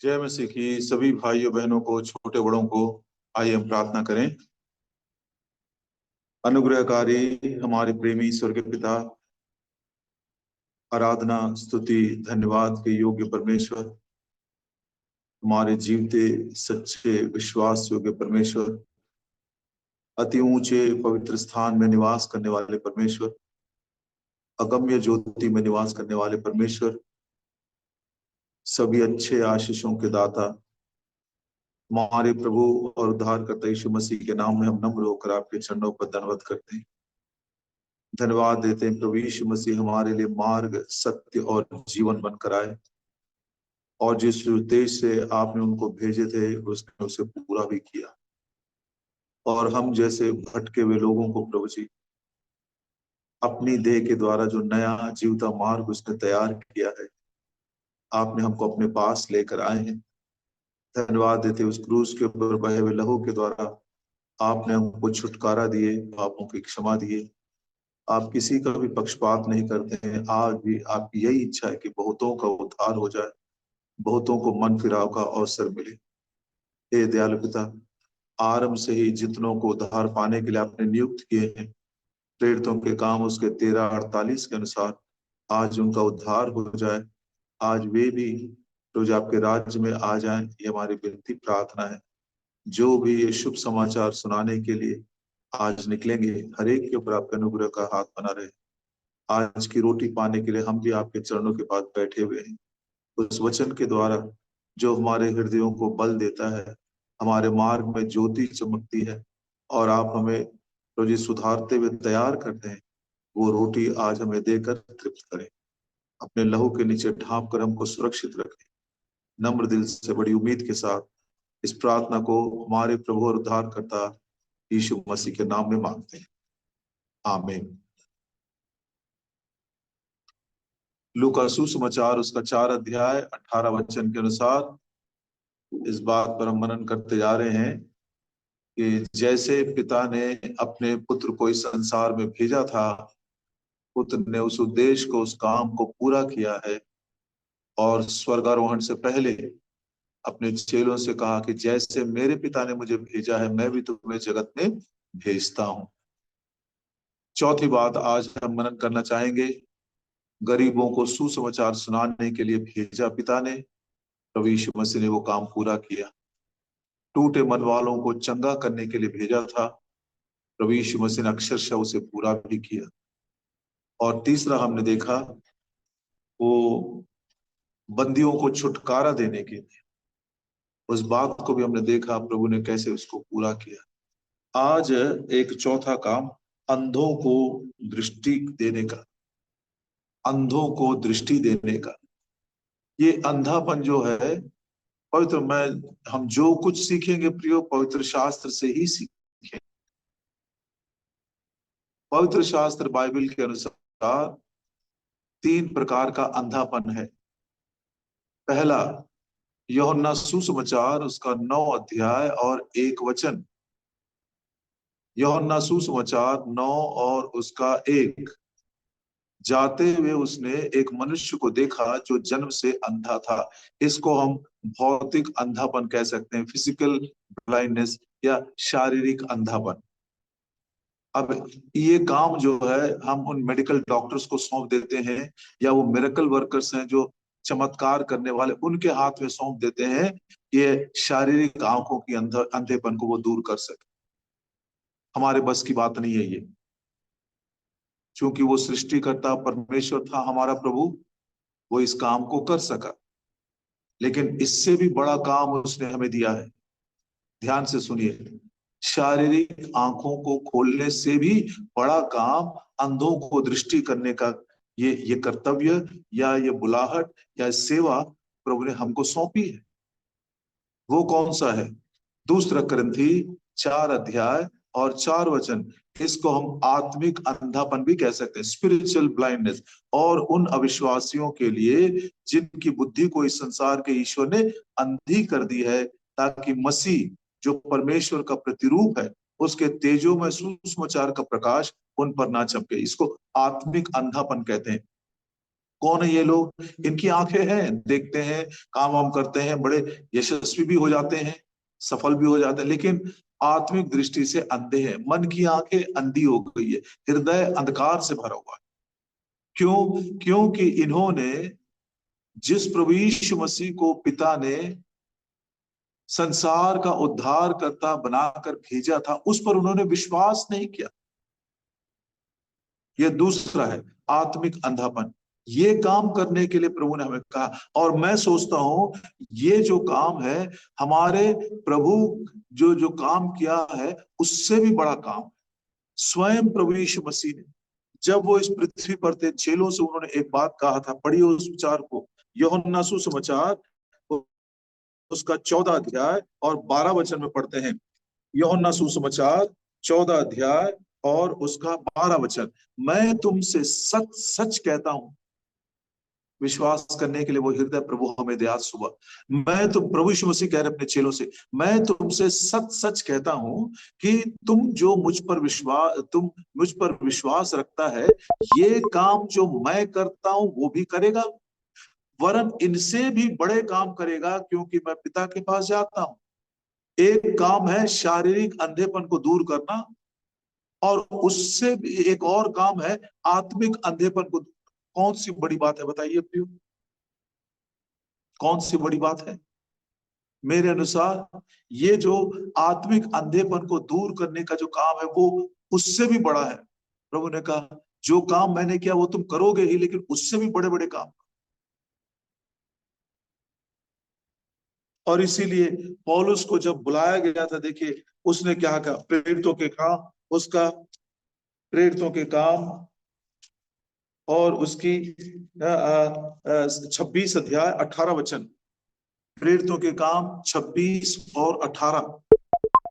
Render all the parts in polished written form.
जय मसीह की सभी भाइयों बहनों को, छोटे बड़ों को आइए हम प्रार्थना करें। अनुग्रहकारी हमारे प्रेमी स्वर्गीय पिता, आराधना स्तुति धन्यवाद के योग्य परमेश्वर, हमारे जीवते सच्चे विश्वास योग्य परमेश्वर, अति ऊंचे पवित्र स्थान में निवास करने वाले परमेश्वर, अगम्य ज्योति में निवास करने वाले परमेश्वर, सभी अच्छे आशीषों के दाता, हमारे प्रभु और उद्धारकर्ता यीशु मसीह के नाम में हम नम्र होकर आपके चरणों पर दंडवत करते हैं। धन्यवाद देते हैं प्रभु यीशु मसीह हमारे लिए मार्ग, सत्य और जीवन बनकर आए, और जिस उद्देश्य से आपने उनको भेजे थे उसने उसे पूरा भी किया। और हम जैसे भटके हुए लोगों को प्रभु जी अपनी देह के द्वारा जो नया जीवता मार्ग उसने तैयार किया है, आपने हमको अपने पास लेकर आए हैं। धन्यवाद देते उस क्रूस के ऊपर बहे हुए लहू के द्वारा आपने हमको छुटकारा दिए, पापों की क्षमा दिए। आप किसी का भी पक्षपात नहीं करते हैं। आज भी आपकी यही इच्छा है कि बहुतों का उद्धार हो जाए, बहुतों को मन फिराव का अवसर मिले। हे दयालु पिता, आरंभ से ही जितनों को उद्धार पाने के लिए आपने नियुक्त किए हैं, प्रेरितों के काम उसके 13:48 के अनुसार आज उनका उद्धार हो जाए, आज वे भी रोज आपके राज्य में आ जाएं, ये हमारी विनती प्रार्थना है। जो भी ये शुभ समाचार सुनाने के लिए आज निकलेंगे, हर एक के ऊपर आपके अनुग्रह का हाथ बना रहे। आज की रोटी पाने के लिए हम भी आपके चरणों के पास बैठे हुए हैं। उस वचन के द्वारा जो हमारे हृदयों को बल देता है, हमारे मार्ग में ज्योति चमकती है और आप हमें रोजी सुधारते हुए तैयार करते हैं, वो रोटी आज हमें देकर तृप्त करें। अपने लहू के नीचे ढांप कर हमको सुरक्षित रखें। नम्र दिल से बड़ी उम्मीद के साथ इस प्रार्थना को हमारे प्रभु और उद्धारकर्ता यीशु मसीह के नाम में मांगते हैं, आमीन। लूका सुसमाचार उसका 4 अध्याय 18 वचन के अनुसार इस बात पर हम मनन करते जा रहे हैं कि जैसे पिता ने अपने पुत्र को इस संसार में भेजा था, पुत्र ने उस उद्देश्य को, उस काम को पूरा किया है और स्वर्गारोहण से पहले अपने चेलों से कहा कि जैसे मेरे पिता ने मुझे भेजा है, मैं भी तुम्हें जगत में भेजता हूं। चौथी बात आज हम मनन करना चाहेंगे, गरीबों को सुसमाचार सुनाने के लिए भेजा पिता ने, प्रभु यीशु मसीह ने वो काम पूरा किया। टूटे मन वालों को चंगा करने के लिए भेजा था, प्रभु यीशु मसीह ने अक्षरशः उसे पूरा भी किया। और तीसरा हमने देखा, वो बंदियों को छुटकारा देने के लिए, उस बात को भी हमने देखा प्रभु ने कैसे उसको पूरा किया। आज एक चौथा काम, अंधों को दृष्टि देने का, अंधों को दृष्टि देने का। ये अंधापन जो है, पवित्र में हम जो कुछ सीखेंगे प्रियो, पवित्र शास्त्र से ही सीखें। पवित्र शास्त्र बाइबल के अनुसार 3 प्रकार का अंधापन है। पहला, यूहन्ना सुसमाचार उसका 9 अध्याय और 1 वचन। यूहन्ना सुसमाचार 9 और उसका 1। जाते हुए उसने एक मनुष्य को देखा जो जन्म से अंधा था। इसको हम भौतिक अंधापन कह सकते हैं, फिजिकल ब्लाइंडनेस या शारीरिक अंधापन। अब ये काम जो है हम उन मेडिकल डॉक्टर्स को सौंप देते हैं, या वो मिरेकल वर्कर्स हैं जो चमत्कार करने वाले, उनके हाथ में सौंप देते हैं, ये शारीरिक आंखों की अंधेपन को वो दूर कर सके। हमारे बस की बात नहीं है ये, क्योंकि वो सृष्टिकर्ता परमेश्वर था हमारा प्रभु, वो इस काम को कर सका। लेकिन इससे भी बड़ा काम उसने हमें दिया है। ध्यान से सुनिए, शारीरिक आंखों को खोलने से भी बड़ा काम अंधों को दृष्टि करने का ये कर्तव्य या ये बुलाहट या सेवा प्रभु ने हमको सौंपी है। वो कौन सा है? 2 कुरिन्थी 4 अध्याय और 4 वचन। इसको हम आत्मिक अंधापन भी कह सकते हैं, स्पिरिचुअल ब्लाइंडनेस। और उन अविश्वासियों के लिए जिनकी बुद्धि को इस संसार के ईश्वर ने अंधी कर दी है, ताकि मसीह जो परमेश्वर का प्रतिरूप है, उसके तेजो में सुसमाचार का प्रकाश उन पर ना चमके। इसको आत्मिक अंधापन कहते हैं। कौन है ये लोग? इनकी आंखें हैं, देखते हैं, काम वाम करते हैं, बड़े यशस्वी भी हो जाते हैं, सफल भी हो जाते हैं, लेकिन आत्मिक दृष्टि से अंधे हैं। मन की आंखें अंधी हो गई है, हृदय अंधकार से भरा हुआ है। क्यों? क्योंकि इन्होंने जिस प्रभु यीशु मसीह को पिता ने संसार का उद्धारकर्ता बनाकर भेजा था, उस पर उन्होंने विश्वास नहीं किया। यह दूसरा है आत्मिक अंधापन। ये काम करने के लिए प्रभु ने हमें कहा, और मैं सोचता हूं ये जो काम है हमारे प्रभु जो जो काम किया है उससे भी बड़ा काम। स्वयं प्रभु यीशु मसीह ने जब वो इस पृथ्वी पर थे, चेलों से उन्होंने एक बात कहा था, पढ़िए उस विचार को, यूहन्ना सुसमाचार उसका 14 अध्याय और 12 वचन में पढ़ते हैं। यूहन्ना सुसमाचार 14 अध्याय और उसका 12 वचन। मैं तुमसे सच सच कहता हूं, विश्वास करने के लिए वो हृदय प्रभु हमें दे आज सुबह। मैं तुम, प्रभु यीशु मसीह कह रहे अपने चेलों से, मैं तुमसे सच सच कहता हूं कि तुम मुझ पर विश्वास रखता है, ये काम जो मैं करता हूं वो भी करेगा, वरन इनसे भी बड़े काम करेगा, क्योंकि मैं पिता के पास जाता हूं। एक काम है शारीरिक अंधेपन को दूर करना, और उससे भी एक और काम है आत्मिक अंधेपन को। कौन सी बड़ी बात है बताइए प्रियो? कौन सी बड़ी बात है? मेरे अनुसार ये जो आत्मिक अंधेपन को दूर करने का जो काम है वो उससे भी बड़ा है। प्रभु ने कहा जो काम मैंने किया वो तुम करोगे ही, लेकिन उससे भी बड़े बड़े काम। और इसीलिए पौलुस को जब बुलाया गया था, देखिए उसने क्या कहा, प्रेरितों के काम, उसका प्रेरितों के काम और उसकी 26 अध्याय 18 वचन। प्रेरितों के काम 26 और 18।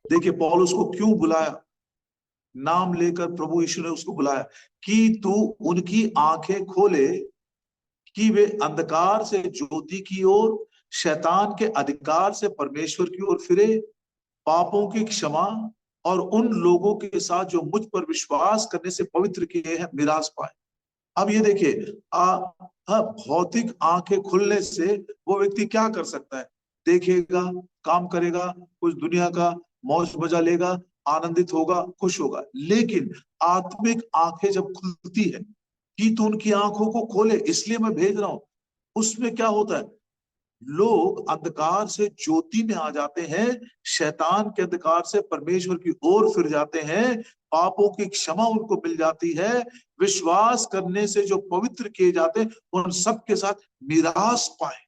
देखिए पौलुस को क्यों बुलाया, नाम लेकर प्रभु यीशु ने उसको बुलाया कि तू उनकी आंखें खोले कि वे अंधकार से ज्योति की ओर, शैतान के अधिकार से परमेश्वर की ओर फिरे, पापों की क्षमा और उन लोगों के साथ जो मुझ पर विश्वास करने से पवित्र किए हैं मिरास पाए। अब ये देखिए भौतिक आंखें खुलने से वो व्यक्ति क्या कर सकता है? देखेगा, काम करेगा, कुछ दुनिया का मौज मजा लेगा, आनंदित होगा, खुश होगा। लेकिन आत्मिक आंखें जब खुलती है कि तू उनकी आंखों को खोले, इसलिए मैं भेज रहा हूं, उसमें क्या होता है? लोग अंधकार से ज्योति में आ जाते हैं, शैतान के अंधकार से परमेश्वर की ओर फिर जाते हैं, पापों की क्षमा उनको मिल जाती है, विश्वास करने से जो पवित्र किए जाते हैं उन सब के साथ मिरास पाए,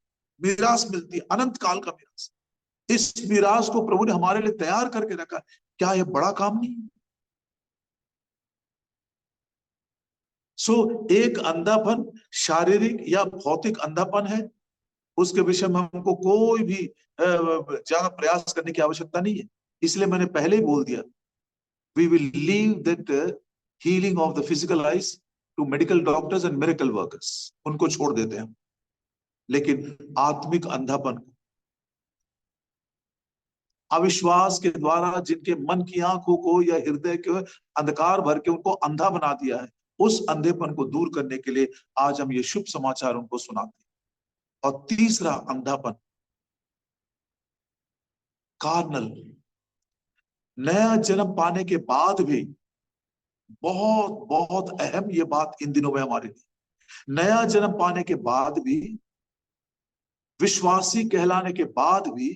मिरास मिलती है, अनंत काल का मिरास। इस मिरास को प्रभु ने हमारे लिए तैयार करके रखा। क्या यह बड़ा काम नहीं? एक अंधापन शारीरिक या भौतिक अंधापन है, उसके विषय में हमको कोई भी ज्यादा प्रयास करने की आवश्यकता नहीं है। इसलिए मैंने पहले ही बोल दिया, we will leave that healing of the physical eyes to medical doctors and miracle workers, उनको छोड़ देते हैं। लेकिन आत्मिक अंधापन, अविश्वास के द्वारा जिनके मन की आंखों को या हृदय के अंधकार भर के उनको अंधा बना दिया है, उस अंधेपन को दूर करने के लिए आज हम ये शुभ समाचार उनको सुनाते हैं। और तीसरा अंधापन, कार्नल। नया जन्म पाने के बाद भी, बहुत बहुत अहम ये बात इन दिनों में हमारे लिए, नया जन्म पाने के बाद भी, विश्वासी कहलाने के बाद भी,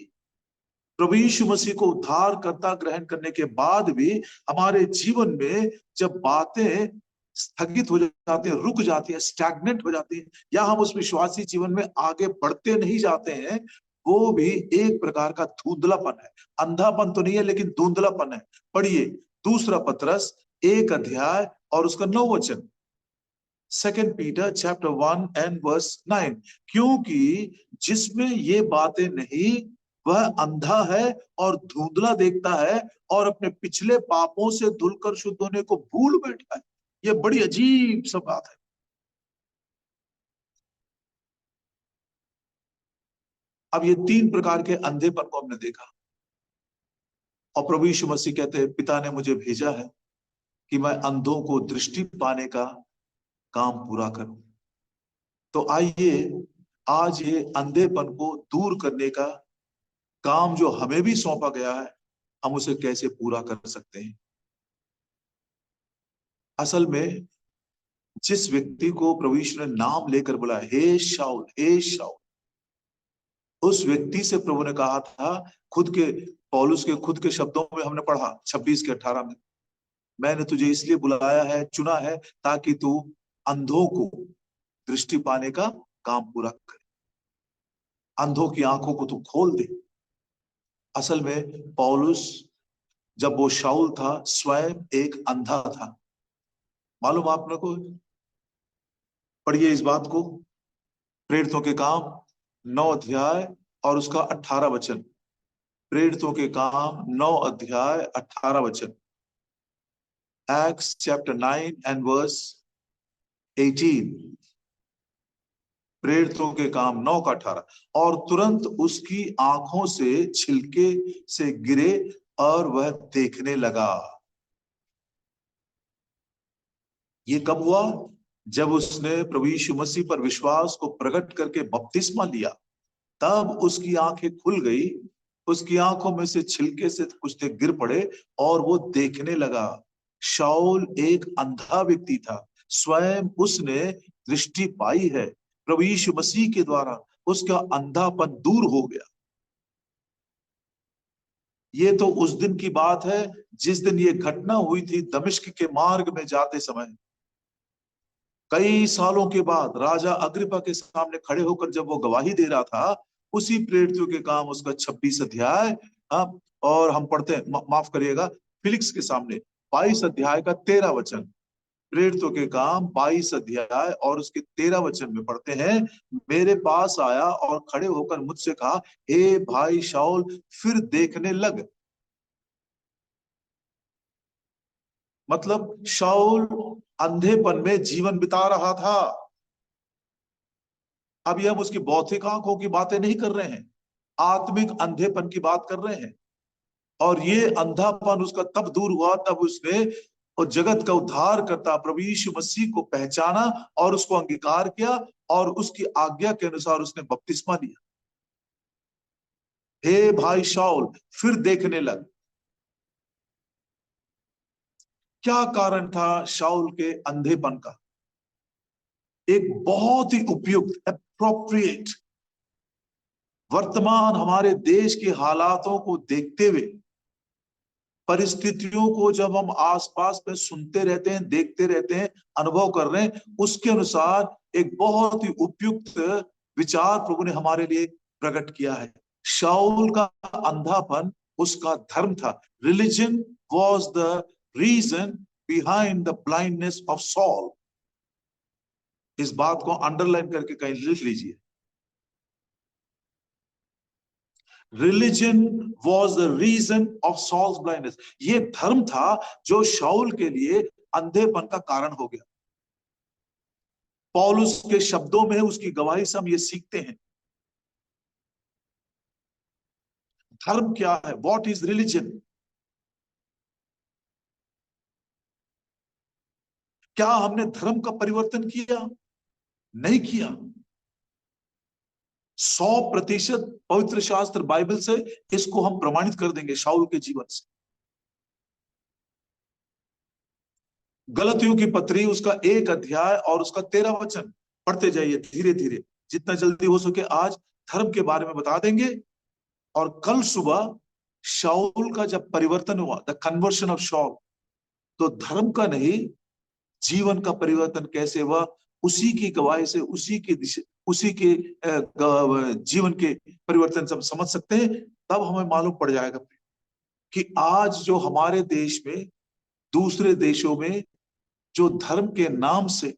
प्रभु यीशु मसीह को उद्धारकर्ता ग्रहण करने के बाद भी हमारे जीवन में जब बातें स्थगित हो जाती हैं, रुक जाती हैं, स्टैग्नेंट हो जाती हैं, या हम उस विश्वासी जीवन में आगे बढ़ते नहीं जाते हैं, वो भी एक प्रकार का धुंधलापन है। अंधापन तो नहीं है, लेकिन धुंधलापन है। पढ़िए दूसरा पतरस 1 अध्याय और उसका 9 वचन। 2 पीटर चैप्टर 1 एंड वर्स 9। क्योंकि जिसमें ये बातें नहीं, वह अंधा है और धुंधला देखता है और अपने पिछले पापों से धुलकर शुद्ध होने को भूल बैठा है। यह बड़ी अजीब सा बात है। अब ये 3 प्रकार के अंधेपन को हमने देखा, और प्रभु यीशु मसीह कहते हैं पिता ने मुझे भेजा है कि मैं अंधों को दृष्टि पाने का काम पूरा करूं। तो आइए आज ये अंधेपन को दूर करने का काम जो हमें भी सौंपा गया है, हम उसे कैसे पूरा कर सकते हैं। असल में जिस व्यक्ति को प्रभु यीशु ने नाम लेकर बोला, हे शाऊल, हे शाऊल, उस व्यक्ति से प्रभु ने कहा था, खुद के पौलुस के खुद के शब्दों में हमने पढ़ा 26 के 18 में, मैंने तुझे इसलिए बुलाया है, चुना है, ताकि तू अंधों को दृष्टि पाने का काम पूरा करे, अंधों की आंखों को तू खोल दे। असल में पौलुस जब वो शाऊल था, स्वयं एक अंधा था। मालूम आपने को? पढ़िए इस बात को, प्रेरितों के काम 9 अध्याय और उसका 18 वचन। प्रेरितों के काम 9 अध्याय 18 वचन। Acts chapter 9 and verse 18। प्रेरितों के काम 9 का 18। और तुरंत उसकी आंखों से छिलके से गिरे और वह देखने लगा। ये कब हुआ? जब उसने प्रभु यीशु मसीह पर विश्वास को प्रकट करके बपतिस्मा लिया, तब उसकी आंखें खुल गई, उसकी आंखों में से छिलके से कुछ गिर पड़े और वो देखने लगा। शाऊल एक अंधा व्यक्ति था, स्वयं उसने दृष्टि पाई है, प्रभु यीशु मसीह के द्वारा उसका अंधापन दूर हो गया। ये तो उस दिन की बात है जिस दिन ये घटना हुई थी, दमिश्क के मार्ग में जाते समय। कई सालों के बाद राजा अग्रिपा के सामने खड़े होकर जब वो गवाही दे रहा था, उसी प्रेरितों के काम उसका 26 अध्याय, और हम पढ़ते हैं, माफ करिएगा, फिलिक्स के सामने 22 अध्याय का 13 वचन। प्रेरितों के काम 22 अध्याय और उसके 13 वचन में पढ़ते हैं, मेरे पास आया और खड़े होकर मुझसे कहा, हे भाई शाऊल, फिर देखने लग। मतलब शाऊल अंधेपन में जीवन बिता रहा था। अभी हम उसकी भौतिक आंखों की बातें नहीं कर रहे हैं, आत्मिक अंधेपन की बात कर रहे हैं। और ये अंधापन उसका तब दूर हुआ तब उसने और जगत का उद्धार करता प्रभु यीशु मसीह को पहचाना और उसको अंगीकार किया और उसकी आज्ञा के अनुसार उसने बपतिस्मा लिया। हे भाई शाऊल, फिर देखने लग। क्या कारण था शाऊल के अंधेपन का? एक बहुत ही उपयुक्त, एप्रोप्रिएट, वर्तमान हमारे देश के हालातों को देखते हुए, परिस्थितियों को जब हम आसपास में सुनते रहते हैं, देखते रहते हैं, अनुभव कर रहे हैं, उसके अनुसार एक बहुत ही उपयुक्त विचार प्रभु ने हमारे लिए प्रकट किया है। शाऊल का अंधापन उसका धर्म था। Religion was the reason behind the blindness of Saul. इस बात को अंडरलाइन करके कहीं लिख लीजिए। Religion was the reason of Saul's blindness. ये धर्म था जो शाऊल के लिए अंधेपन का कारण हो गया। पौलुस के शब्दों में उसकी गवाही से हम ये सीखते हैं। धर्म क्या है? What is religion? क्या हमने धर्म का परिवर्तन किया? नहीं किया। 100% पवित्र शास्त्र बाइबल से इसको हम प्रमाणित कर देंगे शाऊल के जीवन से। गलतियों की पत्री उसका 1 अध्याय और उसका 13 वचन पढ़ते जाइए धीरे धीरे, जितना जल्दी हो सके। आज धर्म के बारे में बता देंगे और कल सुबह शाऊल का जब परिवर्तन हुआ, द कन्वर्शन ऑफ शाऊल, तो धर्म का नहीं, जीवन का परिवर्तन कैसे हुआ, उसी की गवाही से, उसी के जीवन के परिवर्तन से हम समझ सकते हैं। तब हमें मालूम पड़ जाएगा कि आज जो हमारे देश में, दूसरे देशों में जो धर्म के नाम से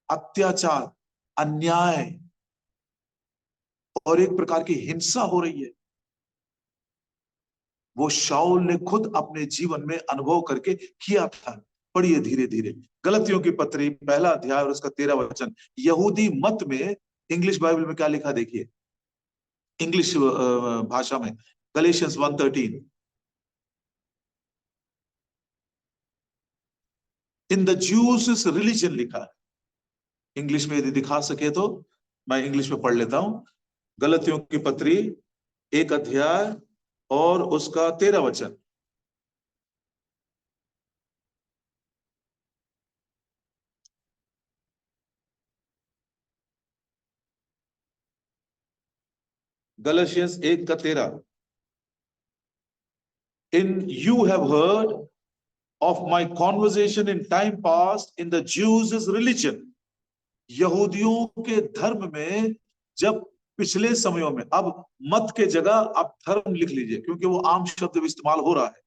अत्याचार, अन्याय और एक प्रकार की हिंसा हो रही है, वो शाऊल ने खुद अपने जीवन में अनुभव करके किया था। पढ़िए धीरे धीरे गलतियों की पत्री 1 अध्याय और उसका 13 वचन। यहूदी मत में, इंग्लिश बाइबल में क्या लिखा देखिए, इंग्लिश भाषा में Galatians 1:13, in the juice religion लिखा है। इंग्लिश में यदि दिखा सके तो मैं इंग्लिश में पढ़ लेता हूं। गलतियों की पत्री 1 अध्याय और उसका 13 वचन। गलतियंस 1 का 13। In you have heard of my conversation in time past in the Jews' religion. यहूदियों के धर्म में जब पिछले समयों में, अब मत के जगह आप धर्म लिख लीजिए क्योंकि वो आम शब्द इस्तेमाल हो रहा है।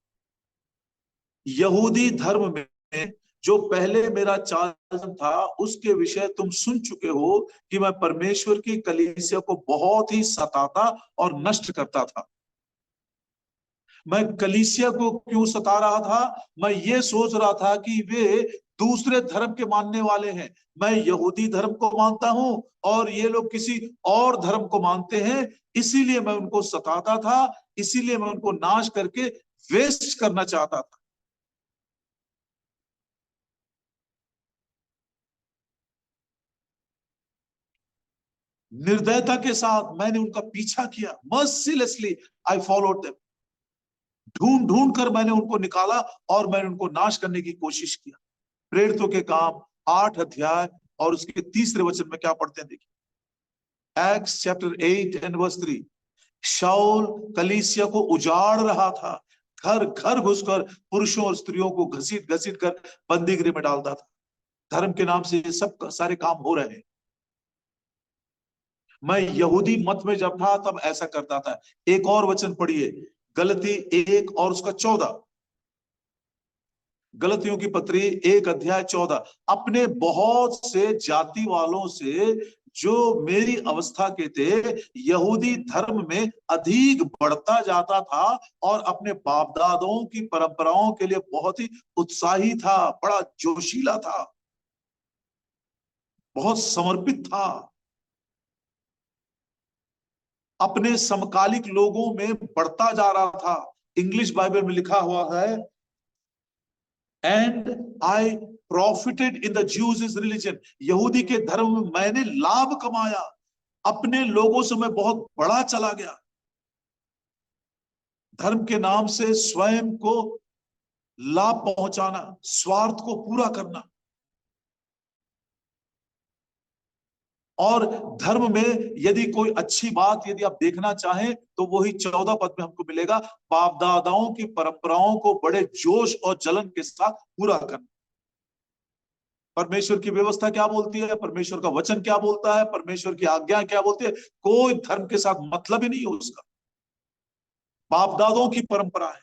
यहूदी धर्म में जो पहले मेरा चाल था उसके विषय तुम सुन चुके हो कि मैं परमेश्वर की कलीसिया को बहुत ही सताता और नष्ट करता था। मैं कलीसिया को क्यों सता रहा था? मैं ये सोच रहा था कि वे दूसरे धर्म के मानने वाले हैं। मैं यहूदी धर्म को मानता हूं और ये लोग किसी और धर्म को मानते हैं, इसीलिए मैं उनको सताता था, इसीलिए मैं उनको नाश करके वेस्ट करना चाहता था। निर्दयता के साथ मैंने उनका पीछा किया। Mercilessly I followed them. ढूंढ ढूंढ कर मैंने उनको निकाला और मैंने उनको नाश करने की कोशिश किया। प्रेरितों के काम 8 अध्याय और उसके 3 वचन में क्या पढ़ते हैं देखिए। Acts chapter 8 and verse 3। शाऊल कलीसिया को उजाड़ रहा था, घर घर घुसकर पुरुषों और स्त्रियों को घसीट घसीट कर बंदीगृह में डालता था। धर्म के नाम से ये सब सारे काम हो रहे हैं। मैं यहूदी मत में जब था तब ऐसा करता था। एक और वचन पढ़िए, गलती 1 और उसका 14। गलतियों की पत्री 1 अध्याय 14। अपने बहुत से जाति वालों से जो मेरी अवस्था के थे यहूदी धर्म में अधिक बढ़ता जाता था और अपने बाप दादों की परंपराओं के लिए बहुत ही उत्साही था, बड़ा जोशीला था, बहुत समर्पित था। अपने समकालिक लोगों में बढ़ता जा रहा था। इंग्लिश बाइबल में लिखा हुआ है, and I profited in the Jews religion. यहूदी के धर्म में मैंने लाभ कमाया, अपने लोगों से मैं बहुत बड़ा चला गया। धर्म के नाम से स्वयं को लाभ पहुंचाना, स्वार्थ को पूरा करना। और धर्म में यदि कोई अच्छी बात यदि आप देखना चाहें तो वही 14 पद में हमको मिलेगा, बाप दादाओं की परंपराओं को बड़े जोश और जलन के साथ पूरा करना। परमेश्वर की व्यवस्था क्या बोलती है, परमेश्वर का वचन क्या बोलता है, परमेश्वर की आज्ञा क्या बोलती है, कोई धर्म के साथ मतलब ही नहीं है उसका। बाप दादों की परंपरा है।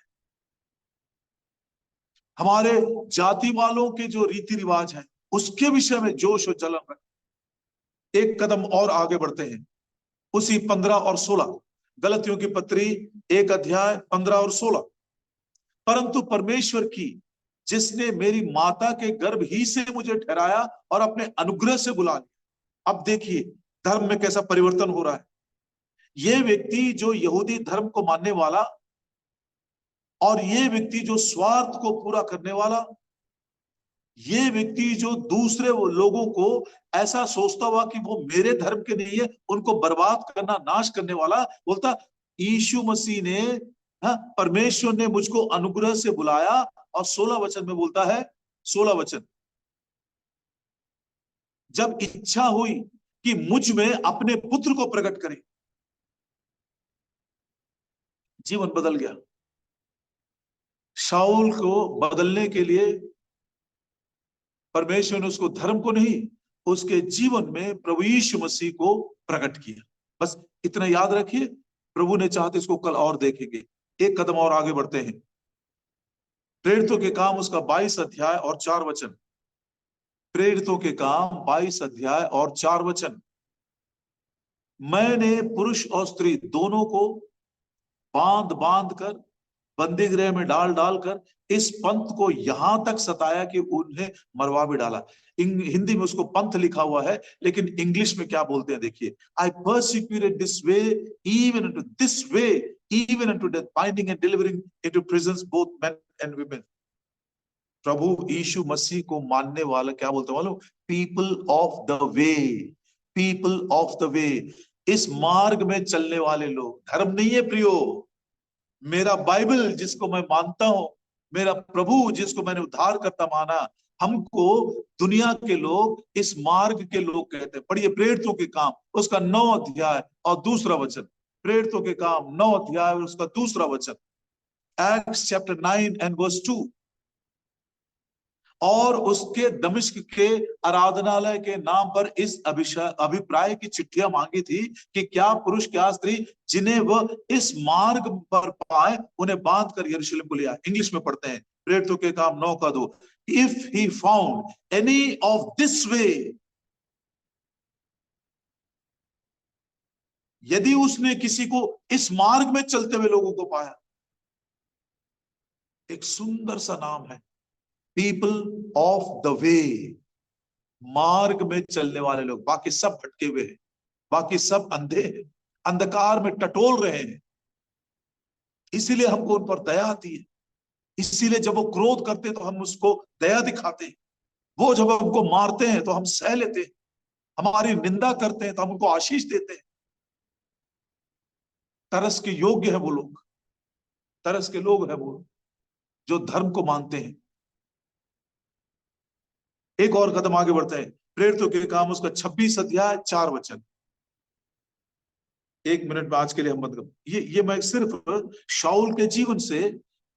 हमारे जाति वालों के जो रीति रिवाज है उसके विषय में जोश और जलन रखें। एक कदम और आगे बढ़ते हैं, उसी 15 और 16। गलतियों की पत्री 1 अध्याय 15 और 16। परंतु परमेश्वर की, जिसने मेरी माता के गर्भ ही से मुझे ठहराया और अपने अनुग्रह से बुला लिया। अब देखिए धर्म में कैसा परिवर्तन हो रहा है। ये व्यक्ति जो यहूदी धर्म को मानने वाला और ये व्यक्ति जो स्वार्थ को पूरा करने वाला, ये व्यक्ति जो दूसरे लोगों को ऐसा सोचता हुआ कि वो मेरे धर्म के नहीं है, उनको बर्बाद करना, नाश करने वाला, बोलता यीशु मसीह ने, परमेश्वर ने मुझको अनुग्रह से बुलाया। और 16 वचन में बोलता है, 16 वचन, जब इच्छा हुई कि मुझ में अपने पुत्र को प्रकट करे। जीवन बदल गया। शाऊल को बदलने के लिए परमेश्वर ने उसको धर्म को नहीं, उसके जीवन में प्रभु यीशु मसीह को प्रकट किया। बस इतना याद रखिए। प्रभु ने चाहते इसको कल और देखेंगे। एक कदम और आगे बढ़ते हैं। प्रेरितों के काम उसका 22 अध्याय और 4 वचन। प्रेरितों के काम 22 अध्याय और 4 वचन। मैंने पुरुष और स्त्री दोनों को बांध बांध कर बंदी गृह में डाल डालकर इस पंथ को यहां तक सताया कि उन्हें मरवा भी डाला। हिंदी में उसको पंथ लिखा हुआ है, लेकिन इंग्लिश में क्या बोलते हैं देखिए, I persecuted this way even into this way even into death, binding and delivering into prisons both men and women. प्रभु यीशु मसीह को मानने वाला क्या बोलते हैं मालूम? People of the way, people of the way, इस मार्ग में चलने वाले लोग। धर्म नहीं है प्रियो, मेरा बाइबल जिसको मैं मानता हूं, मेरा प्रभु जिसको मैंने उद्धार करता माना, हमको दुनिया के लोग इस मार्ग के लोग कहते हैं। पढ़िए प्रेरितों के काम उसका 9 अध्याय और दूसरा वचन, प्रेरितों के काम 9 अध्याय और उसका दूसरा वचन, एक्ट्स चैप्टर 9 एंड वर्स 2। और उसके दमिश्क के आराधनालय के नाम पर इस अभिप्राय की चिट्ठियां मांगी थी कि क्या पुरुष क्या स्त्री जिन्हें वह इस मार्ग पर पाए उन्हें बांध कर यरूशलेम को लिया। इंग्लिश में पढ़ते हैं प्रेरितों के काम 9 का 2। If he found any of this way, यदि उसने किसी को इस मार्ग में चलते हुए लोगों को पाया। एक सुंदर सा नाम है, पीपल ऑफ द वे, मार्ग में चलने वाले लोग। बाकी सब भटके हुए हैं, बाकी सब अंधे हैं, अंधकार में टटोल रहे हैं। इसीलिए हमको उन पर दया आती है, इसीलिए जब वो क्रोध करते हैं तो हम उसको दया दिखाते हैं, वो जब हमको मारते हैं तो हम सह लेते हैं, हमारी निंदा करते हैं तो हम उनको आशीष देते हैं। तरस के योग्य है वो लोग, तरस के लोग हैं वो जो धर्म को मानते हैं। एक और कदम आगे बढ़ते हैं, प्रेरितों के काम उसका 26 अध्याय 4 वचन। 1 मिनट में आज के लिए हम मतलब ये मैं सिर्फ शाऊल के जीवन से,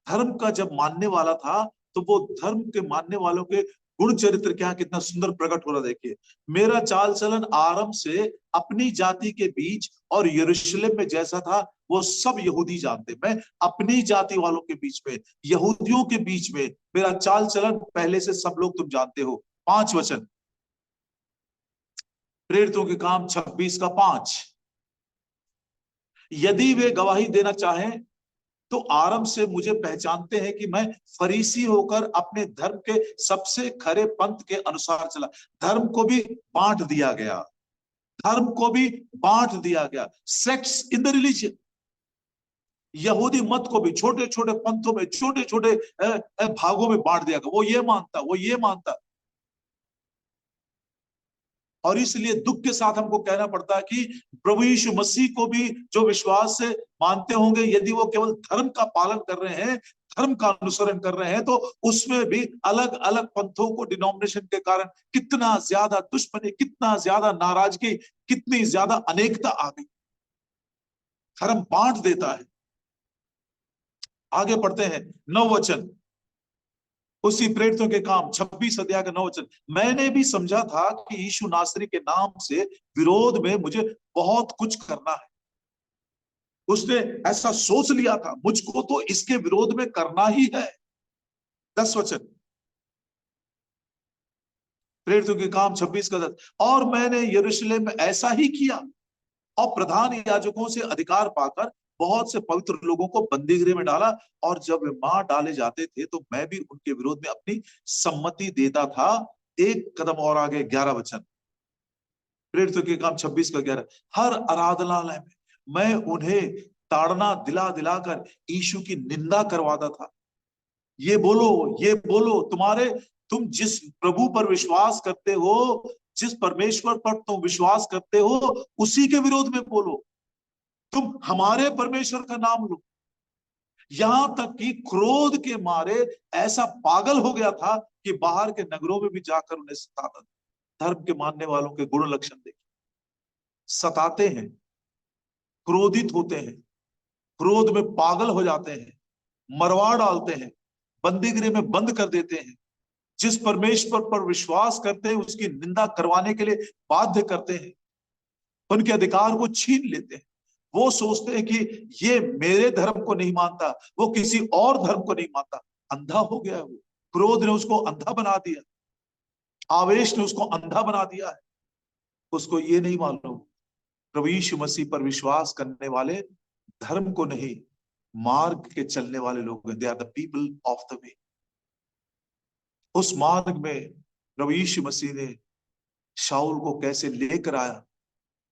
धर्म का जब मानने वाला था तो वो धर्म के मानने वालों के गुण चरित्र क्या कितना सुंदर प्रकट हो रहा। देखिए, मेरा चाल चलन आरंभ से अपनी जाति के बीच और यरूशलेम में जैसा था वो सब यहूदी जानते। मैं अपनी जाति वालों के बीच में, यहूदियों के बीच में मेरा चाल चलन पहले से सब लोग तुम जानते हो। 5 वचन, प्रेरितों के काम 26 का 5। यदि वे गवाही देना चाहें तो आरंभ से मुझे पहचानते हैं कि मैं फरीसी होकर अपने धर्म के सबसे खरे पंथ के अनुसार चला। धर्म को भी बांट दिया गया, धर्म को भी बांट दिया गया, सेक्ट्स इन द रिलीजन। यहूदी मत को भी छोटे छोटे पंथों में, छोटे छोटे भागों में बांट दिया गया। वो ये मानता, वो ये मानता। और इसलिए दुख के साथ हमको कहना पड़ता है कि प्रभु यीशु मसीह को भी जो विश्वास से मानते होंगे, यदि वो केवल धर्म का पालन कर रहे हैं, धर्म का अनुसरण कर रहे हैं, तो उसमें भी अलग अलग पंथों को, डिनोमिनेशन के कारण कितना ज्यादा दुश्मनी, कितना ज्यादा नाराजगी, कितनी ज्यादा अनेकता आ गई। धर्म बांट देता है। आगे पढ़ते हैं 9 वचन, उसी प्रेरितों के काम 26 अध्याय का 9 वचन। मैंने भी समझा था कि यीशु नासरी के नाम से विरोध में मुझे बहुत कुछ करना है। उसने ऐसा सोच लिया था, मुझको तो इसके विरोध में करना ही है। 10 वचन, प्रेरितों के काम 26 का 10। और मैंने यरूशलेम में ऐसा ही किया और प्रधान याजकों से अधिकार पाकर बहुत से पवित्र लोगों को बंदीगृह में डाला, और जब वे मार डाले जाते थे तो मैं भी उनके विरोध में अपनी सम्मति देता था। एक कदम और आगे 11 वचन, प्रेरितों के काम 26 का 11। हर आराधनालय में मैं उन्हें ताड़ना दिला दिलाकर यीशु की निंदा करवाता था। ये बोलो, ये बोलो, तुम जिस प्रभु पर विश्वास करते हो, जिस परमेश्वर पर तुम विश्वास करते हो, उसी के विरोध में बोलो। तुम हमारे परमेश्वर का नाम लो। यहां तक कि क्रोध के मारे ऐसा पागल हो गया था कि बाहर के नगरों में भी जाकर उन्हें सताता। धर्म के मानने वालों के गुण लक्षण देखिए, सताते हैं, क्रोधित होते हैं, क्रोध में पागल हो जाते हैं, मरवा डालते हैं, बंदीगृह में बंद कर देते हैं। जिस परमेश्वर पर विश्वास करते हैं उसकी निंदा करवाने के लिए बाध्य करते हैं, उनके अधिकार को छीन लेते हैं। वो सोचते हैं कि ये मेरे धर्म को नहीं मानता, वो किसी और धर्म को नहीं मानता। अंधा हो गया है वो, क्रोध ने उसको अंधा बना दिया, आवेश ने उसको अंधा बना दिया है। उसको ये नहीं मालूम प्रभु यीशु मसीह पर विश्वास करने वाले धर्म को नहीं, मार्ग के चलने वाले लोग हैं। They are the people of the way. उस मार्ग में प्रभु यीशु मसीह ने शाऊल को कैसे लेकर आया,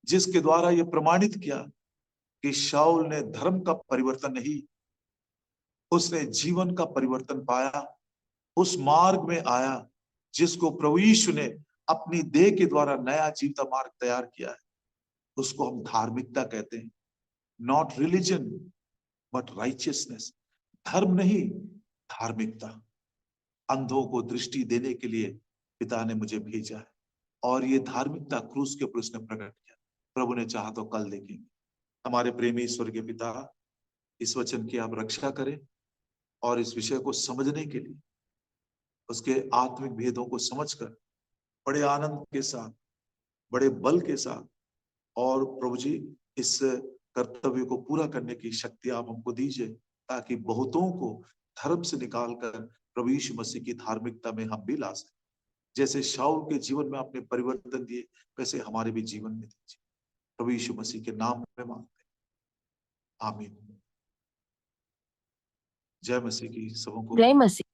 जिसके द्वारा यह प्रमाणित किया कि शाऊल ने धर्म का परिवर्तन नहीं, उसने जीवन का परिवर्तन पाया। उस मार्ग में आया जिसको प्रभु यीशु ने अपनी देह के द्वारा नया जीवता मार्ग तैयार किया है, उसको हम धार्मिकता कहते हैं। नॉट रिलीजन बट राइचियसनेस, धर्म नहीं धार्मिकता। अंधों को दृष्टि देने के लिए पिता ने मुझे भेजा है, और ये धार्मिकता क्रूस के ऊपर उसने प्रकट किया। प्रभु ने चाहा तो कल देखेंगे। हमारे प्रेमी स्वर्गीय पिता, इस वचन की आप रक्षा करें और इस विषय को समझने के लिए, उसके आत्मिक भेदों को समझकर बड़े आनंद के साथ, बड़े बल के साथ, और प्रभु जी इस कर्तव्य को पूरा करने की शक्ति आप हमको दीजिए, ताकि बहुतों को धर्म से निकालकर प्रभु यीशु मसीह की धार्मिकता में हम भी ला सकें। जैसे शाऊल के जीवन में आपने परिवर्तन दिए, वैसे हमारे भी जीवन में दीजिए। प्रभु यीशु मसीह के नाम में मांगते हैं, आमीन। जय मसीह की सबों को। जय मसीह।